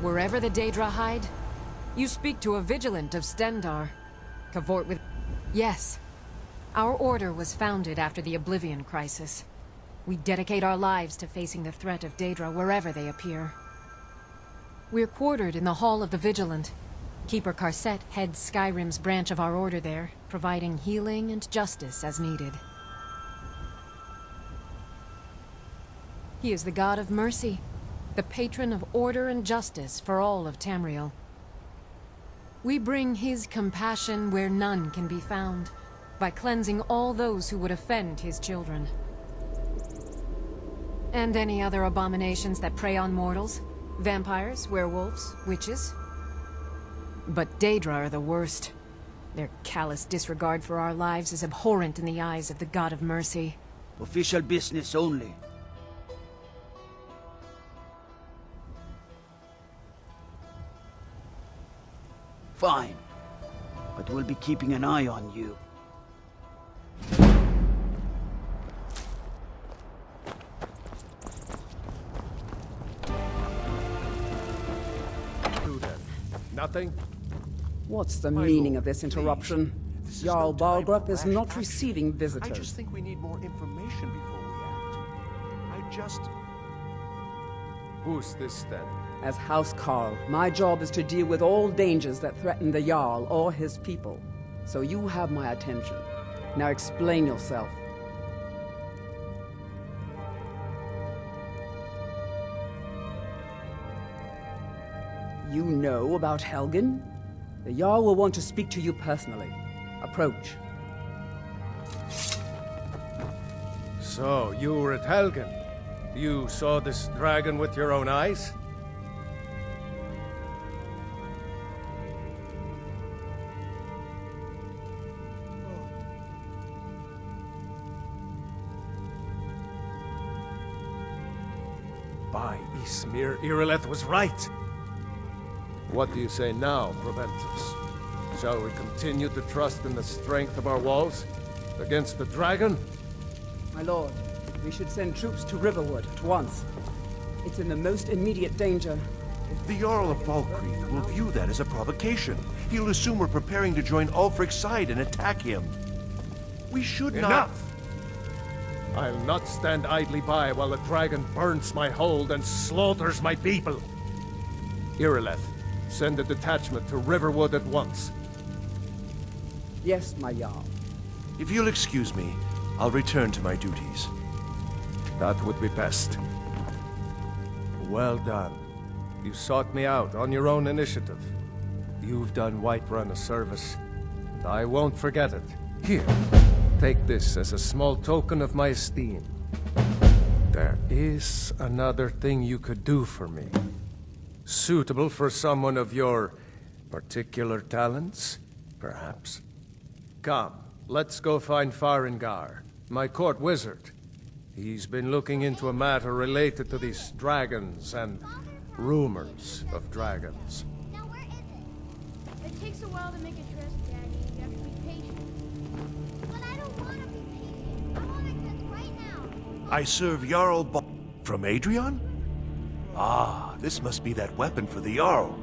Wherever the Daedra hide, you speak to a Vigilant of Stendar. Cavort with... Yes. Our order was founded after the Oblivion Crisis. We dedicate our lives to facing the threat of Daedra wherever they appear. We're quartered in the Hall of the Vigilant. Keeper Karset heads Skyrim's branch of our order there, providing healing and justice as needed. He is the god of mercy, the patron of order and justice for all of Tamriel. We bring his compassion where none can be found, by cleansing all those who would offend his children. And any other abominations that prey on mortals. Vampires, werewolves, witches. But Daedra are the worst. Their callous disregard for our lives is abhorrent in the eyes of the God of Mercy. Official business only. Fine. But we'll be keeping an eye on you. Nothing? What's the meaning of this interruption? Jarl Balgrup is not receiving visitors. I just think we need more information before we act. Who's this, then? As House Carl, my job is to deal with all dangers that threaten the Jarl or his people. So you have my attention. Now explain yourself. You know about Helgen? The Jarl will want to speak to you personally. Approach. So, you were at Helgen. You saw this dragon with your own eyes? By Ysmir, Irileth was right! What do you say now, Proventus? Shall we continue to trust in the strength of our walls? Against the dragon? My lord, we should send troops to Riverwood at once. It's in the most immediate danger. The Jarl of Falkreath will view that as a provocation. He'll assume we're preparing to join Ulfric's side and attack him. We should not... Enough! I'll not stand idly by while the dragon burns my hold and slaughters my people. Irileth, send a detachment to Riverwood at once. Yes, my Jarl. If you'll excuse me, I'll return to my duties. That would be best. Well done. You sought me out on your own initiative. You've done Whiterun a service, and I won't forget it. Here, take this as a small token of my esteem. There is another thing you could do for me. Suitable for someone of your particular talents, perhaps. Come, let's go find Farengar, my court wizard. He's been looking into a matter related to these dragons and rumors of dragons. Now where is it? It takes a while to make a dress, Daddy. You have to be patient. But I don't want to be patient. I want it this right now. I serve from Adrian? Ah, this must be that weapon for the Jarl.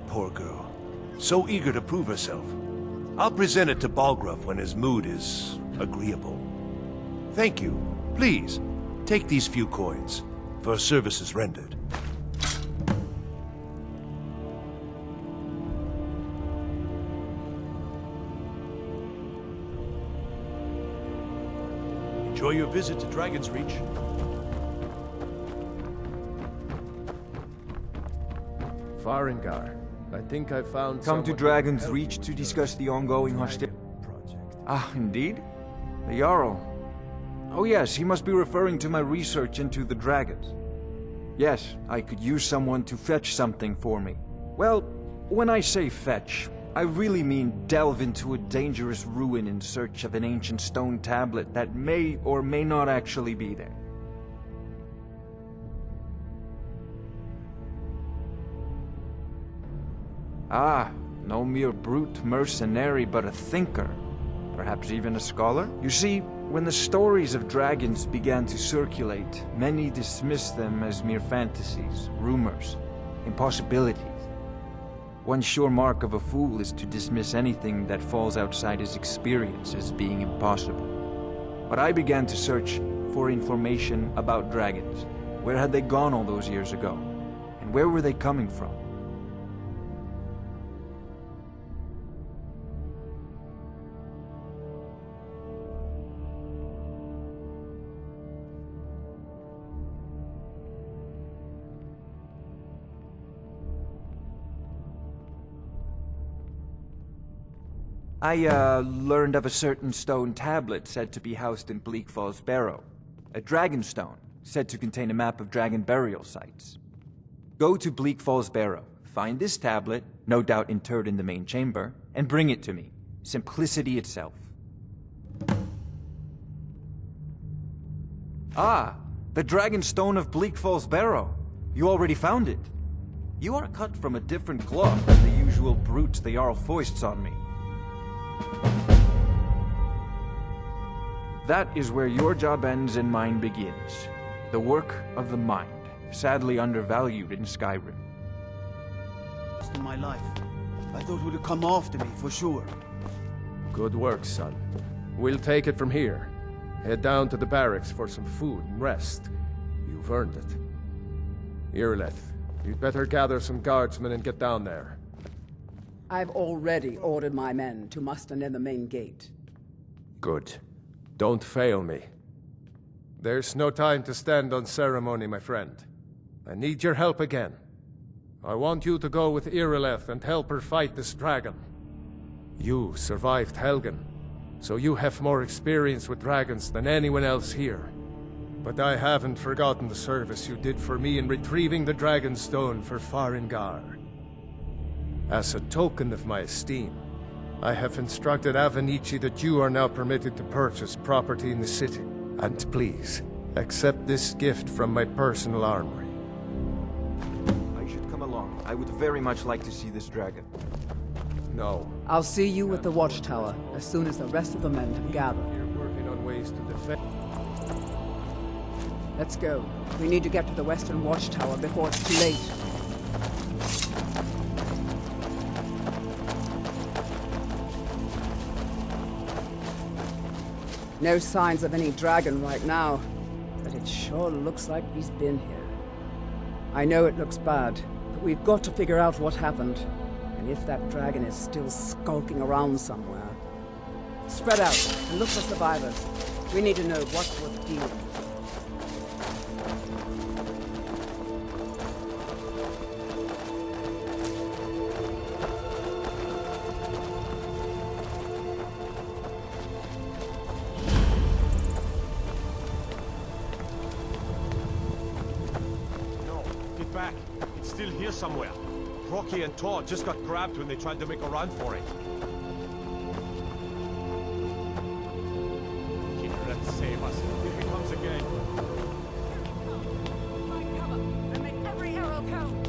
Poor girl. So eager to prove herself. I'll present it to Balgruuf when his mood is agreeable. Thank you. Please, take these few coins for services rendered. Enjoy your visit to Dragon's Reach. Farengar, I think I found Come to someone Dragon's help Reach you to with discuss the ongoing hostility. project. Ah, indeed? The Jarl. Oh yes, he must be referring to my research into the dragons. Yes, I could use someone to fetch something for me. Well, when I say fetch, I really mean delve into a dangerous ruin in search of an ancient stone tablet that may or may not actually be there. Ah, No mere brute mercenary, but a thinker. Perhaps even a scholar? You see, when the stories of dragons began to circulate, many dismissed them as mere fantasies, rumors, impossibilities. One sure mark of a fool is to dismiss anything that falls outside his experience as being impossible. But I began to search for information about dragons. Where had they gone all those years ago? And where were they coming from? I learned of a certain stone tablet said to be housed in Bleak Falls Barrow. A dragon stone, said to contain a map of dragon burial sites. Go to Bleak Falls Barrow, find this tablet, no doubt interred in the main chamber, and bring it to me. Simplicity itself. Ah, the dragon stone of Bleak Falls Barrow. You already found it. You are cut from a different cloth than the usual brutes the Jarl foists on me. That is where your job ends and mine begins. The work of the mind, sadly undervalued in Skyrim. Most of my life. I thought it would come after me, for sure. Good work, son. We'll take it from here. Head down to the barracks for some food and rest. You've earned it. Irileth, you'd better gather some guardsmen and get down there. I've already ordered my men to muster near the main gate. Good. Don't fail me. There's no time to stand on ceremony, my friend. I need your help again. I want you to go with Irileth and help her fight this dragon. You survived Helgen, so you have more experience with dragons than anyone else here. But I haven't forgotten the service you did for me in retrieving the Dragon Stone for Farengar. As a token of my esteem, I have instructed Avenici that you are now permitted to purchase property in the city. And please, accept this gift from my personal armory. I should come along. I would very much like to see this dragon. No. I'll see you at the watchtower as soon as the rest of the men have gathered. You're working on ways to defend. Let's go. We need to get to the western watchtower before it's too late. No signs of any dragon right now, but it sure looks like he's been here. I know it looks bad, but we've got to figure out what happened, and if that dragon is still skulking around somewhere. Spread out and look for survivors. We need to know what's worth dealing with. Back. It's still here somewhere. Rocky and Todd just got grabbed when they tried to make a run for it. Let's save us. Here he comes again. Find cover and make every arrow count.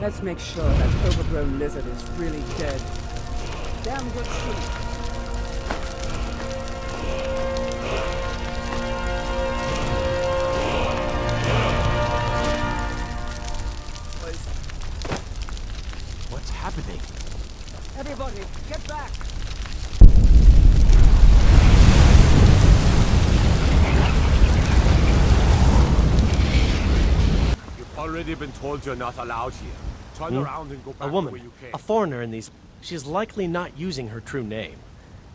Let's make sure that overgrown lizard is really dead. Damn good shoot. What's happening? Everybody, get back! You've already been told you're not allowed here. Turn around and go back A the woman, way you came. a foreigner in these... She's likely not using her true name.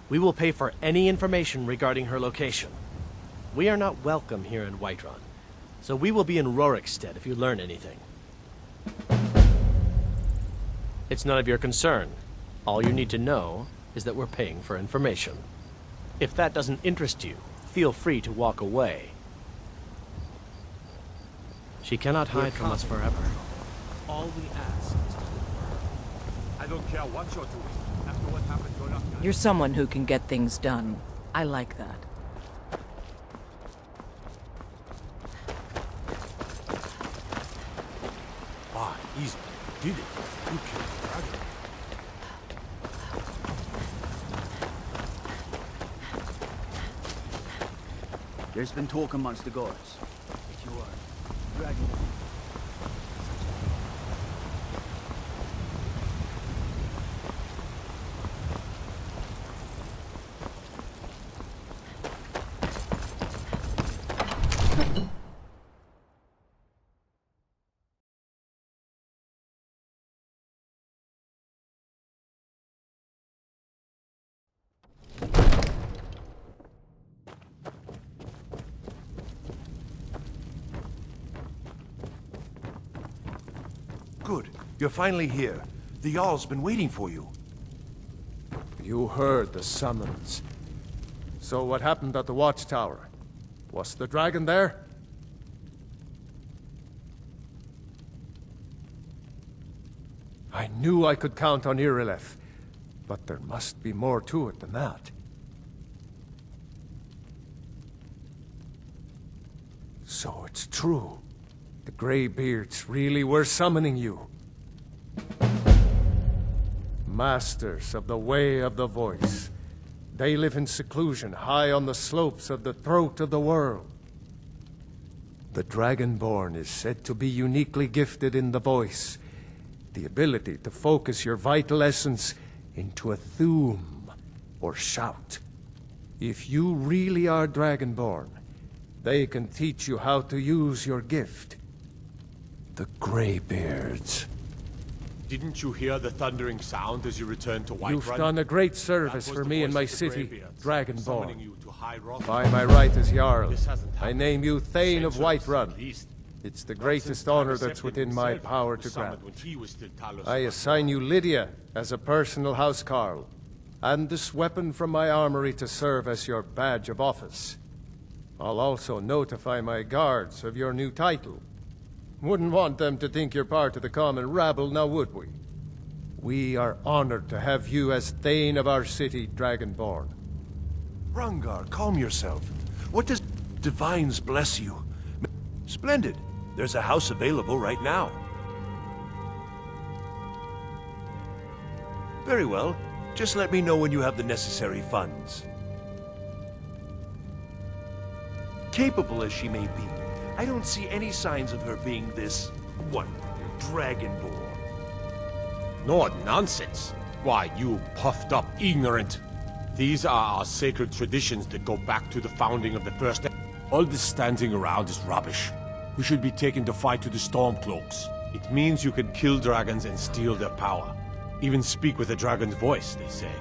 We will pay for any information regarding her location. We are not welcome here in Whiterun, so we will be in Rorikstead if you learn anything. It's none of your concern. All you need to know is that we're paying for information. If that doesn't interest you, feel free to walk away. She cannot hide from us forever. All we ask is to I don't care what you're doing. After what happened, you're not... You're someone who can get things done. I like that. Ah, easy. Did it. You killed the dragon. There's been talk amongst the guards that you are dragging them. Good. You're finally here. The Jarl's been waiting for you. You heard the summons. So what happened at the watchtower? Was the dragon there? I knew I could count on Irileth, but there must be more to it than that. So it's true. The Greybeards really were summoning you. Masters of the Way of the Voice. They live in seclusion, high on the slopes of the throat of the world. The Dragonborn is said to be uniquely gifted in the voice, the ability to focus your vital essence into a thume, or shout. If you really are Dragonborn, they can teach you how to use your gift. The Greybeards. Didn't you hear the thundering sound as you returned to Whiterun? You've done a great That service was for the me in voice my of the city, Greybeards, summoning Dragonborn. you to High Rock. By my right as Jarl, This hasn't I happened. name you Thane of Centuries, Whiterun. at least. It's the Not greatest since honor Talos that's Septim within my himself power was to summoned grant. when he was still Talos I Septim. assign you Lydia as a personal housecarl, and this weapon from my armory to serve as your badge of office. I'll also notify my guards of your new title. Wouldn't want them to think you're part of the common rabble, now would we? We are honored to have you as Thane of our city, Dragonborn. Rungar, calm yourself. What does divines bless you? Splendid. There's a house available right now. Very well. Just let me know when you have the necessary funds. Capable as she may be, I don't see any signs of her being this, Dragonborn. No nonsense. Why, you puffed up ignorant. These are our sacred traditions that go back to the founding of the first... All this standing around is rubbish. We should be taken to fight to the Stormcloaks. It means you can kill dragons and steal their power. Even speak with a dragon's voice, they say.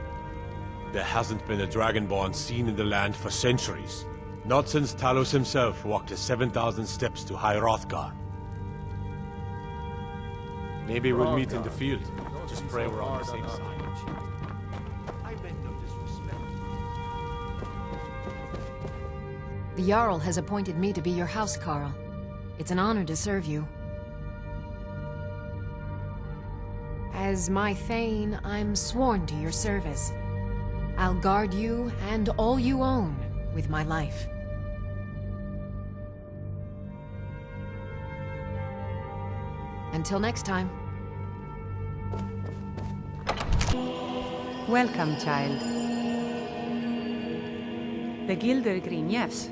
There hasn't been a Dragonborn seen in the land for centuries. Not since Talos himself walked the 7,000 steps to High Hrothgar. Maybe we'll meet in the field. Just pray we're on the same side. I meant no disrespect. The Jarl has appointed me to be your housecarl. It's an honor to serve you. As my Thane, I'm sworn to your service. I'll guard you and all you own with my life. Until next time, Welcome, child. The Gildergreen, yes.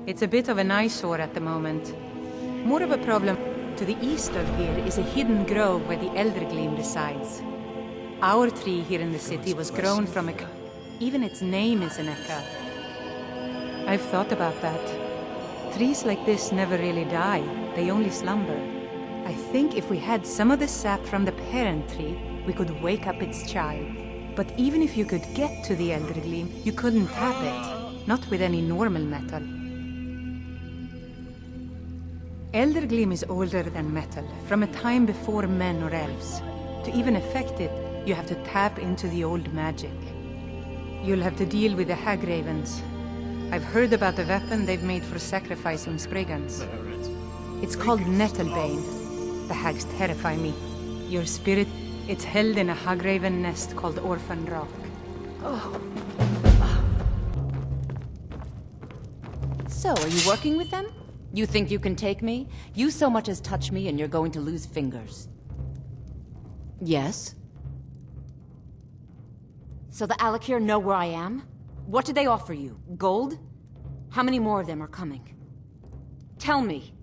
It's a bit of an eyesore at the moment. More of a problem to the east of here is a hidden grove where the Eldergleam resides. Our tree here in the city was grown from a... Even its name is an echo. I've thought about that. Trees like this never really die. They only slumber. I think if we had some of the sap from the parent tree, we could wake up its child. But even if you could get to the Eldergleam, you couldn't tap it. Not with any normal metal. Eldergleam is older than metal, from a time before men or elves. To even affect it, you have to tap into the old magic. You'll have to deal with the hag ravens. I've heard about the weapon they've made for sacrificing Spriggans. It's called Nettlebane. The hags terrify me. Your spirit, it's held in a hagraven nest called Orphan Rock. So, are you working with them? You think you can take me? You so much as touch me and you're going to lose fingers. Yes? So the Alakir know where I am? What did they offer you? Gold? How many more of them are coming? Tell me.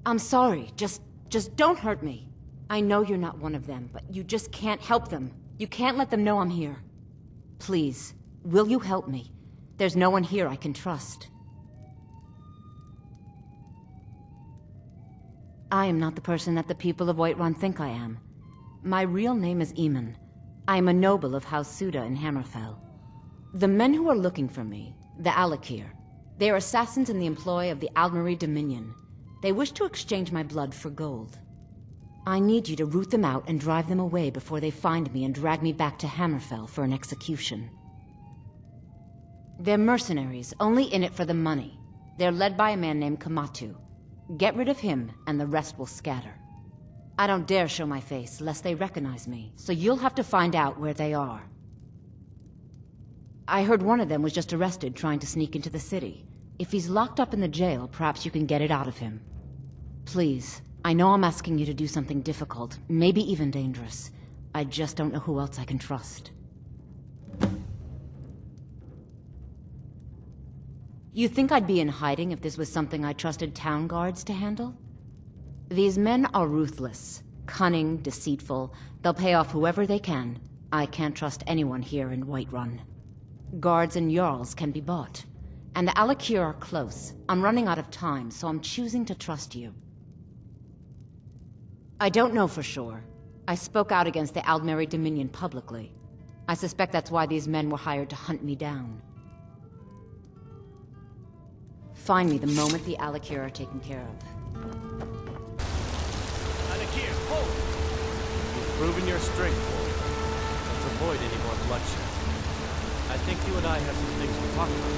I'm sorry, just don't hurt me. I know you're not one of them, but you just can't help them. You can't let them know I'm here. Please, will you help me? There's no one here I can trust. I am not the person that the people of Whiterun think I am. My real name is Eamon. I am a noble of House Suda in Hammerfell. The men who are looking for me, the Alakir, they are assassins in the employ of the Aldmeri Dominion. They wish to exchange my blood for gold. I need you to root them out and drive them away before they find me and drag me back to Hammerfell for an execution. They're mercenaries, only in it for the money. They're led by a man named Kamatu. Get rid of him, and the rest will scatter. I don't dare show my face, lest they recognize me, so you'll have to find out where they are. I heard one of them was just arrested trying to sneak into the city. If he's locked up in the jail, perhaps you can get it out of him. Please, I know I'm asking you to do something difficult, maybe even dangerous. I just don't know who else I can trust. You think I'd be in hiding if this was something I trusted town guards to handle? These men are ruthless, cunning, deceitful. They'll pay off whoever they can. I can't trust anyone here in Whiterun. Guards and Jarls can be bought. And the Alakir are close. I'm running out of time, so I'm choosing to trust you. I don't know for sure. I spoke out against the Aldmeri Dominion publicly. I suspect that's why these men were hired to hunt me down. Find me the moment the Alakir are taken care of. Alakir, hold! You've proven your strength, boy. Let's avoid any more bloodshed. I think you and I have some things to talk about.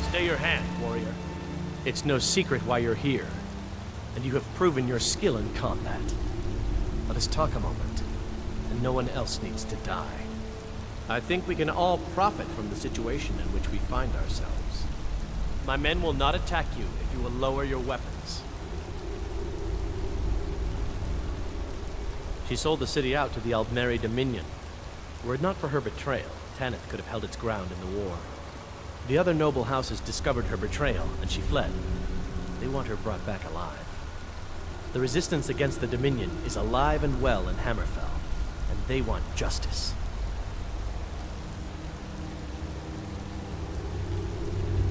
Stay your hand, warrior. It's no secret why you're here. And you have proven your skill in combat. Let us talk a moment, and no one else needs to die. I think we can all profit from the situation in which we find ourselves. My men will not attack you if you will lower your weapons. She sold the city out to the Aldmeri Dominion. Were it not for her betrayal, Tanith could have held its ground in the war. The other noble houses discovered her betrayal, and she fled. They want her brought back alive. The resistance against the Dominion is alive and well in Hammerfell, and they want justice.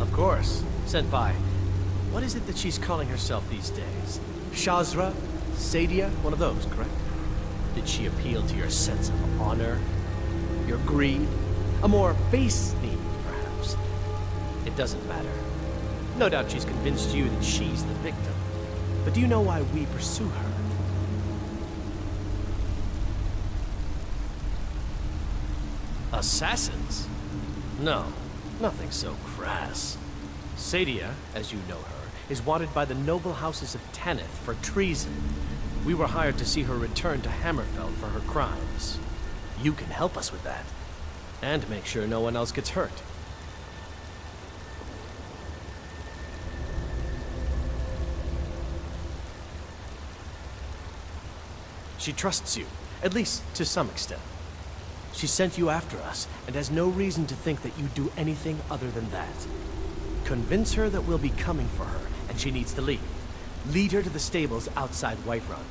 Of course. Senpai, what is it that she's calling herself these days? Shazra? Sadia? One of those, correct? Did she appeal to your sense of honor? Your greed? A more base need, perhaps? It doesn't matter. No doubt she's convinced you that she's the victim. But do you know why we pursue her? Assassins? No, nothing so crass. Sadia, as you know her, is wanted by the noble houses of Tanith for treason. We were hired to see her return to Hammerfell for her crimes. You can help us with that, and make sure no one else gets hurt. She trusts you, at least to some extent. She sent you after us, and has no reason to think that you'd do anything other than that. Convince her that we'll be coming for her, and she needs to leave. Lead her to the stables outside Whiterun.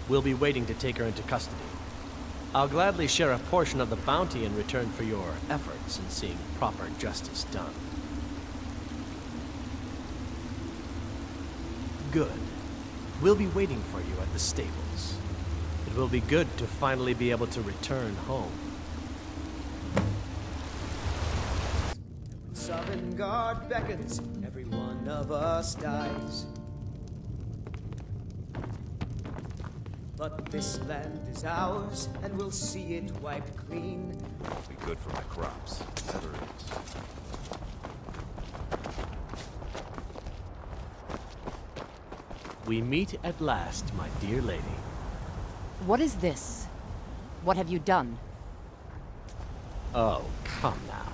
We'll be waiting to take her into custody. I'll gladly share a portion of the bounty in return for your efforts in seeing proper justice done. Good. We'll be waiting for you at the stables. It will be good to finally be able to return home. Sovngarde beckons, every one of us dies. But this land is ours, and we'll see it wiped clean. Be good for my crops. Never is. We meet at last, my dear lady. What is this? What have you done? Oh, come now.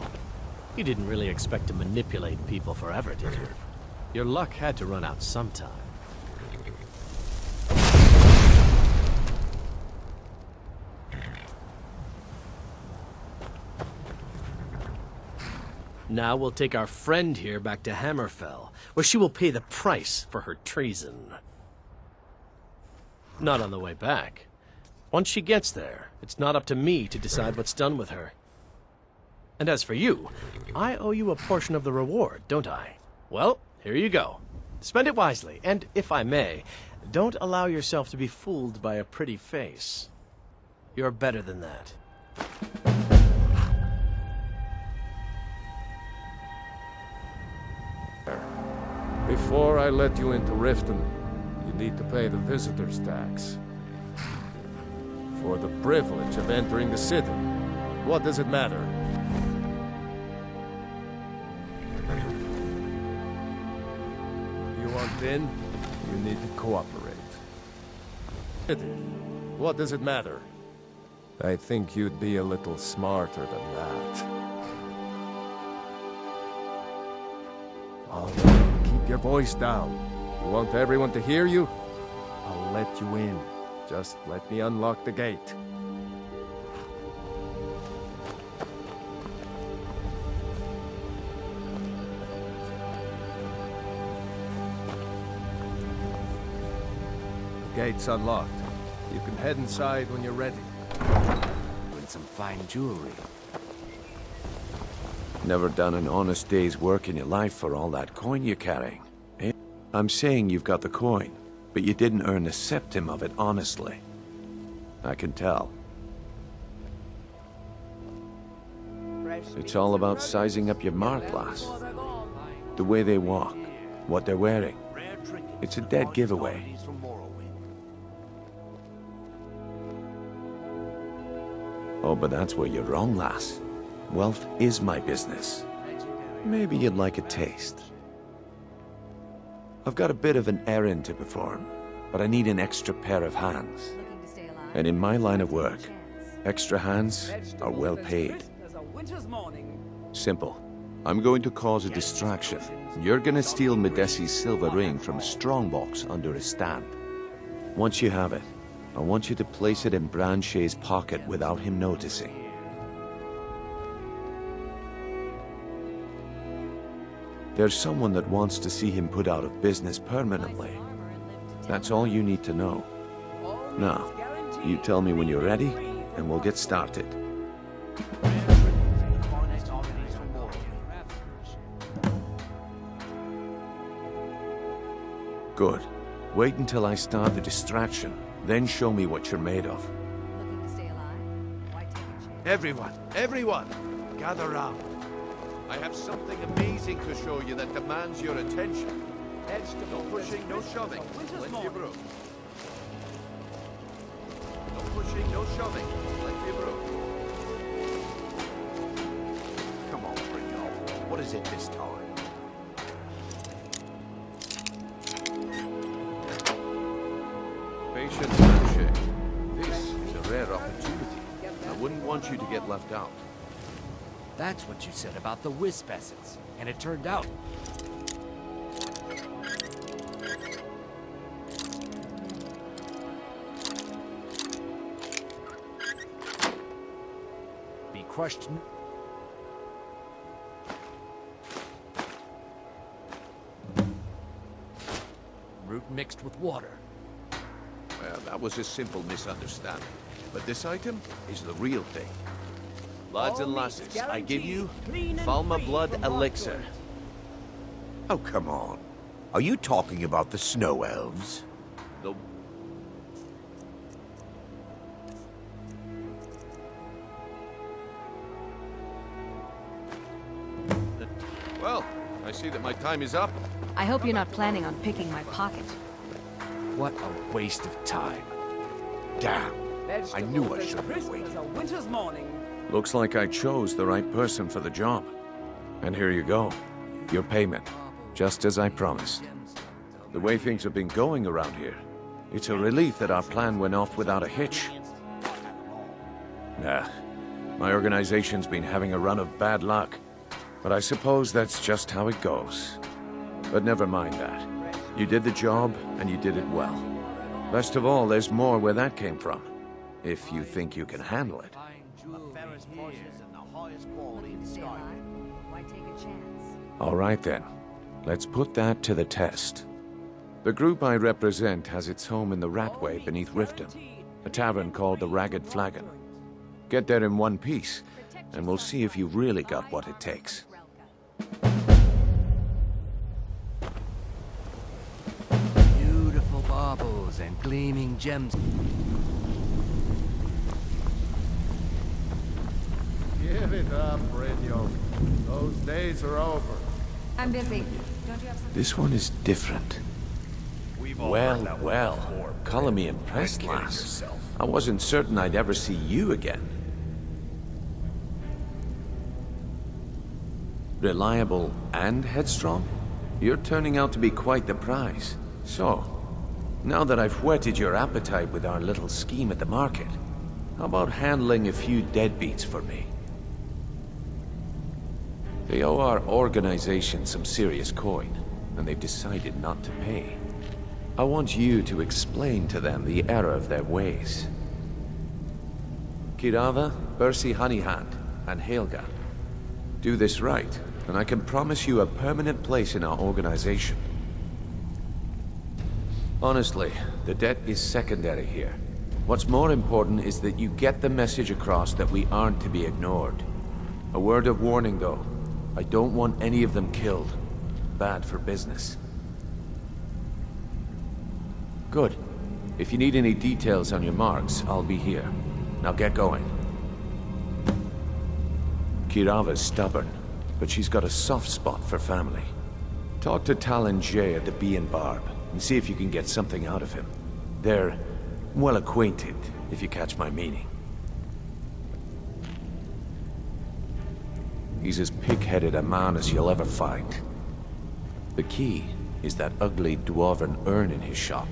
You didn't really expect to manipulate people forever, did you? Your luck had to run out sometime. Now we'll take our friend here back to Hammerfell, where she will pay the price for her treason. Not on the way back. Once she gets there, it's not up to me to decide what's done with her. And as for you, I owe you a portion of the reward, don't I? Well, here you go. Spend it wisely, and if I may, don't allow yourself to be fooled by a pretty face. You're better than that. Before I let you into Riften, you need to pay the visitor's tax. For the privilege of entering the city. What does it matter? You want in? You need to cooperate. What does it matter? I think you'd be a little smarter than that. All right, keep your voice down. You want everyone to hear you? I'll let you in. Just let me unlock the gate. The gate's unlocked. You can head inside when you're ready. And some fine jewelry. Never done an honest day's work in your life for all that coin you're carrying. Eh? I'm saying you've got the coin, but you didn't earn a septim of it honestly. I can tell. It's all about sizing up your mark, lass. The way they walk, what they're wearing. It's a dead giveaway. Oh, but that's where you're wrong, lass. Wealth is my business. Maybe you'd like a taste. I've got a bit of an errand to perform, but I need an extra pair of hands. And in my line of work, extra hands are well paid. Simple. I'm going to cause a distraction. You're gonna steal Medesi's silver ring from a strongbox under a stand. Once you have it, I want you to place it in Branche's pocket without him noticing. There's someone that wants to see him put out of business permanently. That's all you need to know. Now, you tell me when you're ready, and we'll get started. Good. Wait until I start the distraction, then show me what you're made of. Everyone, gather round. I have something amazing to show you that demands your attention. No pushing, no shoving. Plenty of room. No pushing, no shoving. Plenty of room. Come on, Brynjolf. What is it this time? Patience, handshake. This is a rare opportunity. I wouldn't want you to get left out. That's what you said about the wisp essence, and it turned out. crushed... root mixed with water. Well, that was a simple misunderstanding. But this item is the real thing. Lads and lasses, I give you Falma Blood Elixir. Oh, come on. Are you talking about the Snow Elves? The... Well, I see that my time is up. I hope you're not planning on picking my pocket. What a waste of time. Damn. I knew I should have waited. As a winter's morning. Looks like I chose the right person for the job. And here you go. Your payment. Just as I promised. The way things have been going around here, it's a relief that our plan went off without a hitch. Nah, my organization's been having a run of bad luck. But I suppose that's just how it goes. But never mind that. You did the job, and you did it well. Best of all, there's more where that came from. If you think you can handle it. All right then. Let's put that to the test. The group I represent has its home in the Ratway beneath Riften, a tavern called the Ragged Flagon. Get there in one piece, and we'll see if you've really got what it takes. Beautiful baubles and gleaming gems. Give it up, Brynjolf. Those days are over. I'm busy. Don't you have something? This one is different. Well, well. Color me impressed, lass. I wasn't certain I'd ever see you again. Reliable and headstrong? You're turning out to be quite the prize. So, now that I've whetted your appetite with our little scheme at the market, how about handling a few deadbeats for me? They owe our organization some serious coin, and they've decided not to pay. I want you to explain to them the error of their ways. Kirava, Bersi Honeyhand, and Helga. Do this right, and I can promise you a permanent place in our organization. Honestly, the debt is secondary here. What's more important is that you get the message across that we aren't to be ignored. A word of warning, though. I don't want any of them killed. Bad for business. Good. If you need any details on your marks, I'll be here. Now get going. Kirava's stubborn, but she's got a soft spot for family. Talk to Talon Jay at the Bee and Barb, and see if you can get something out of him. They're well acquainted, if you catch my meaning. He's as pig-headed a man as you'll ever find. The key is that ugly dwarven urn in his shop.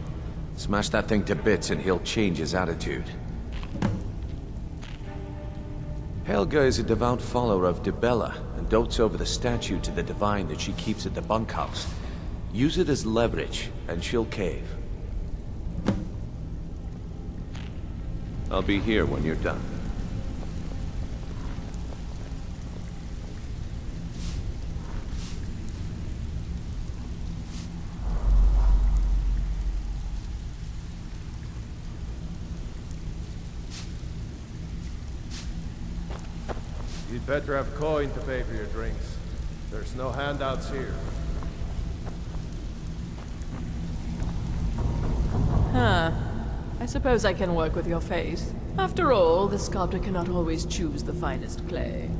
Smash that thing to bits and he'll change his attitude. Helga is a devout follower of Dibella and dotes over the statue to the divine that she keeps at the bunkhouse. Use it as leverage and she'll cave. I'll be here when you're done. You'd better have coin to pay for your drinks. There's no handouts here. Huh. I suppose I can work with your face. After all, the sculptor cannot always choose the finest clay.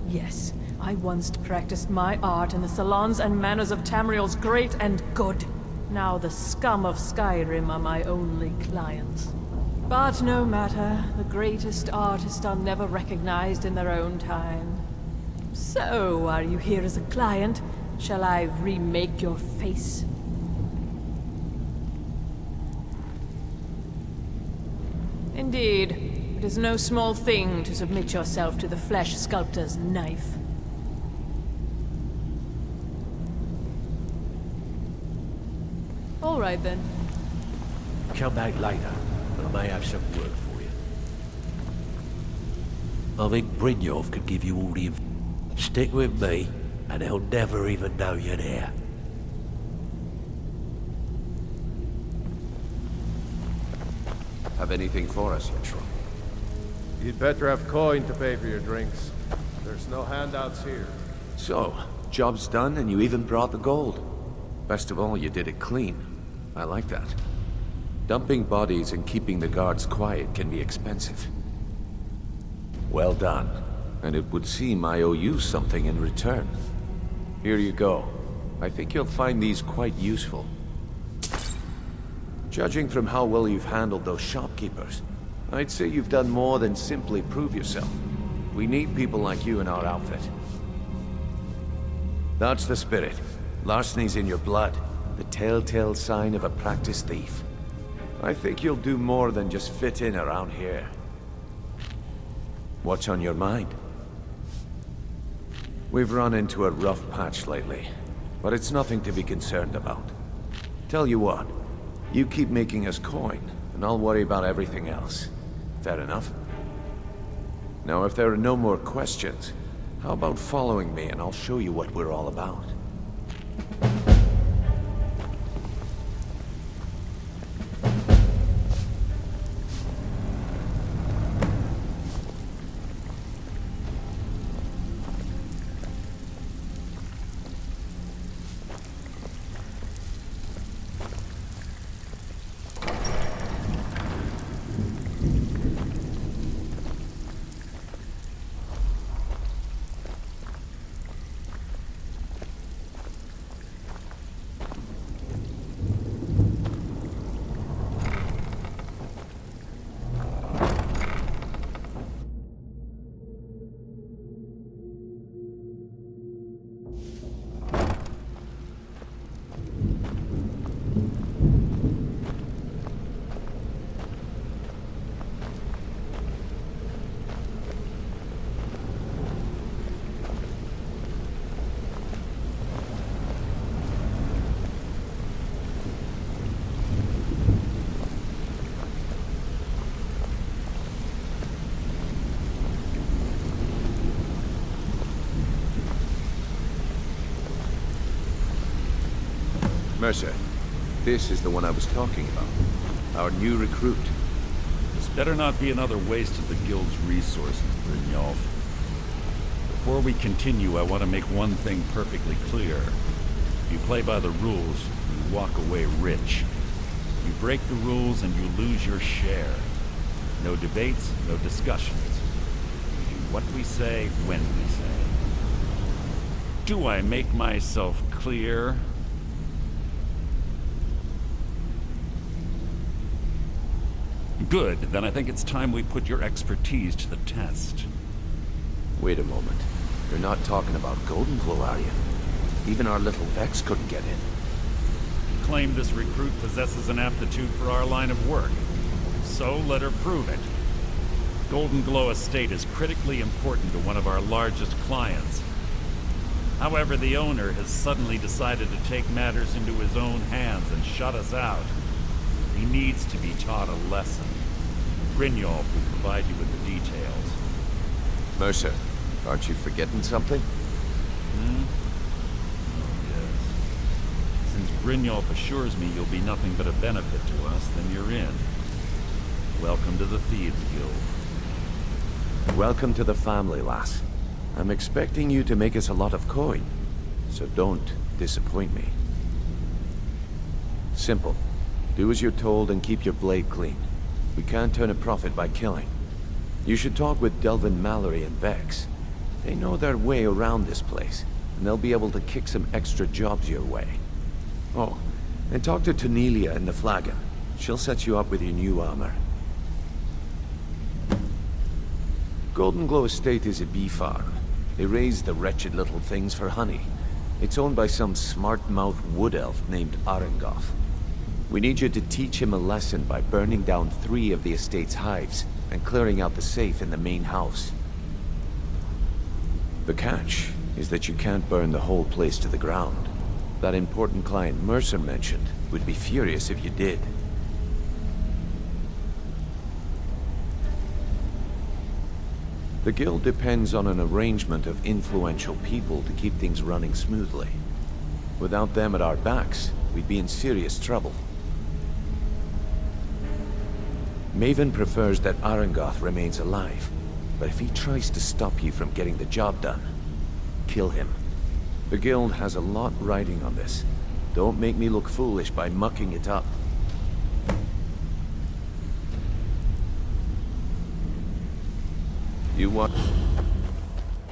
Yes, I once practiced my art in the salons and manners of Tamriel's great and good. Now the scum of Skyrim are my only clients. But no matter, the greatest artists are never recognized in their own time. So, are you here as a client? Shall I remake your face? Indeed. It is no small thing to submit yourself to the flesh sculptor's knife. All right then. Kill that later. but I may have some work for you. I think Brynjolf could give you all the Stick with me, and they'll never even know you're there. Have anything for us yet, Trump? You'd better have coin to pay for your drinks. There's no handouts here. So, job's done and you even brought the gold. Best of all, you did it clean. I like that. Dumping bodies and keeping the guards quiet can be expensive. Well done. And it would seem I owe you something in return. Here you go. I think you'll find these quite useful. Judging from how well you've handled those shopkeepers, I'd say you've done more than simply prove yourself. We need people like you in our outfit. That's the spirit. Larceny's in your blood, the telltale sign of a practiced thief. I think you'll do more than just fit in around here. What's on your mind? We've run into a rough patch lately, but it's nothing to be concerned about. Tell you what, you keep making us coin, and I'll worry about everything else. Fair enough? Now, if there are no more questions, how about following me and I'll show you what we're all about? Mercer, this is the one I was talking about. Our new recruit. This better not be another waste of the Guild's resources, Brynjolf. Before we continue, I want to make one thing perfectly clear. If you play by the rules, you walk away rich. You break the rules and you lose your share. No debates, no discussions. We do what we say, when we say. Do I make myself clear? Good, then I think it's time we put your expertise to the test. Wait a moment. You're not talking about Golden Glow, are you? Even our little Vex couldn't get in. You claim this recruit possesses an aptitude for our line of work. So let her prove it. Golden Glow Estate is critically important to one of our largest clients. However, the owner has suddenly decided to take matters into his own hands and shut us out. He needs to be taught a lesson. Brynjolf will provide you with the details. Mercer, aren't you forgetting something? Hmm? Oh, yes. Since Brynjolf assures me you'll be nothing but a benefit to us, then you're in. Welcome to the Thieves Guild. Welcome to the family, lass. I'm expecting you to make us a lot of coin, so don't disappoint me. Simple. Do as you're told and keep your blade clean. We can't turn a profit by killing. You should talk with Delvin Mallory and Vex. They know their way around this place, and they'll be able to kick some extra jobs your way. Oh, and talk to Tanelia in the Flagon. She'll set you up with your new armor. Golden Glow Estate is a bee farm. They raise the wretched little things for honey. It's owned by some smart-mouthed wood elf named Arengoth. We need you to teach him a lesson by burning down 3 of the estate's hives and clearing out the safe in the main house. The catch is that you can't burn the whole place to the ground. That important client Mercer mentioned would be furious if you did. The guild depends on an arrangement of influential people to keep things running smoothly. Without them at our backs, we'd be in serious trouble. Maven prefers that Arangoth remains alive, but if he tries to stop you from getting the job done, kill him. The guild has a lot riding on this. Don't make me look foolish by mucking it up. You want...